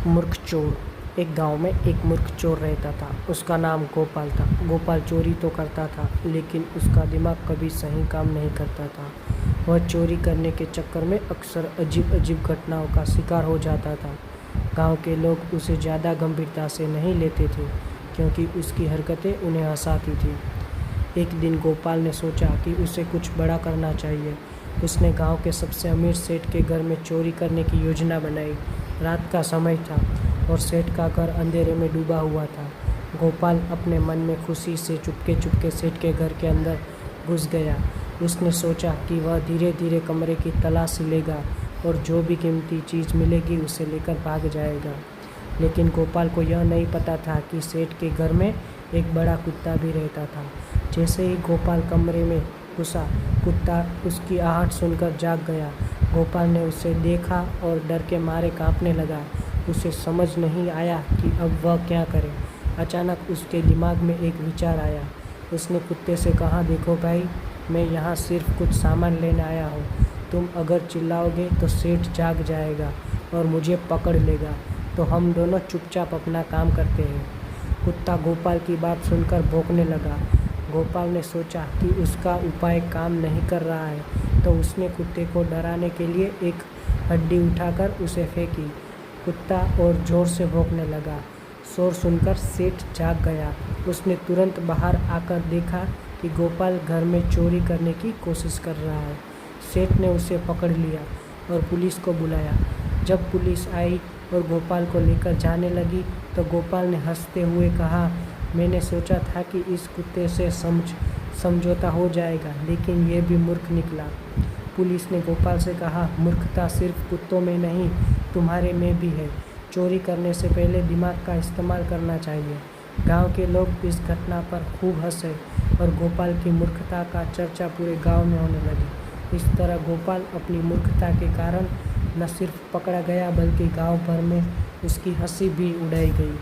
मूर्ख चोर। एक गांव में एक मूर्ख चोर रहता था। उसका नाम गोपाल था। गोपाल चोरी तो करता था, लेकिन उसका दिमाग कभी सही काम नहीं करता था। वह चोरी करने के चक्कर में अक्सर अजीब अजीब घटनाओं का शिकार हो जाता था। गांव के लोग उसे ज़्यादा गंभीरता से नहीं लेते थे, क्योंकि उसकी हरकतें उन्हें हंसाती थी। एक दिन गोपाल ने सोचा कि उसे कुछ बड़ा करना चाहिए। उसने गांव के सबसे अमीर सेठ के घर में चोरी करने की योजना बनाई। रात का समय था और सेठ का घर अंधेरे में डूबा हुआ था। गोपाल अपने मन में खुशी से चुपके चुपके सेठ के घर के अंदर घुस गया। उसने सोचा कि वह धीरे धीरे कमरे की तलाश लेगा और जो भी कीमती चीज़ मिलेगी उसे लेकर भाग जाएगा। लेकिन गोपाल को यह नहीं पता था कि सेठ के घर में एक बड़ा कुत्ता भी रहता था। जैसे ही गोपाल कमरे में घुसा, कुत्ता उसकी आहट सुनकर जाग गया। गोपाल ने उसे देखा और डर के मारे कांपने लगा। उसे समझ नहीं आया कि अब वह क्या करे। अचानक उसके दिमाग में एक विचार आया। उसने कुत्ते से कहा, देखो भाई, मैं यहाँ सिर्फ कुछ सामान लेने आया हूँ। तुम अगर चिल्लाओगे तो सेठ जाग जाएगा और मुझे पकड़ लेगा, तो हम दोनों चुपचाप अपना काम करते हैं। कुत्ता गोपाल की बात सुनकर भौंकने लगा। गोपाल ने सोचा कि उसका उपाय काम नहीं कर रहा है, तो उसने कुत्ते को डराने के लिए एक हड्डी उठाकर उसे फेंकी। कुत्ता और ज़ोर से भौंकने लगा। शोर सुनकर सेठ जाग गया। उसने तुरंत बाहर आकर देखा कि गोपाल घर में चोरी करने की कोशिश कर रहा है। सेठ ने उसे पकड़ लिया और पुलिस को बुलाया। जब पुलिस आई और गोपाल को लेकर जाने लगी, तो गोपाल ने हंसते हुए कहा, मैंने सोचा था कि इस कुत्ते से समझौता हो जाएगा, लेकिन यह भी मूर्ख निकला। पुलिस ने गोपाल से कहा, मूर्खता सिर्फ कुत्तों में नहीं, तुम्हारे में भी है। चोरी करने से पहले दिमाग का इस्तेमाल करना चाहिए। गांव के लोग इस घटना पर खूब हंसे और गोपाल की मूर्खता का चर्चा पूरे गांव में होने लगी। इस तरह गोपाल अपनी मूर्खता के कारण न सिर्फ पकड़ा गया, बल्कि गांव भर में उसकी हंसी भी उड़ाई गई।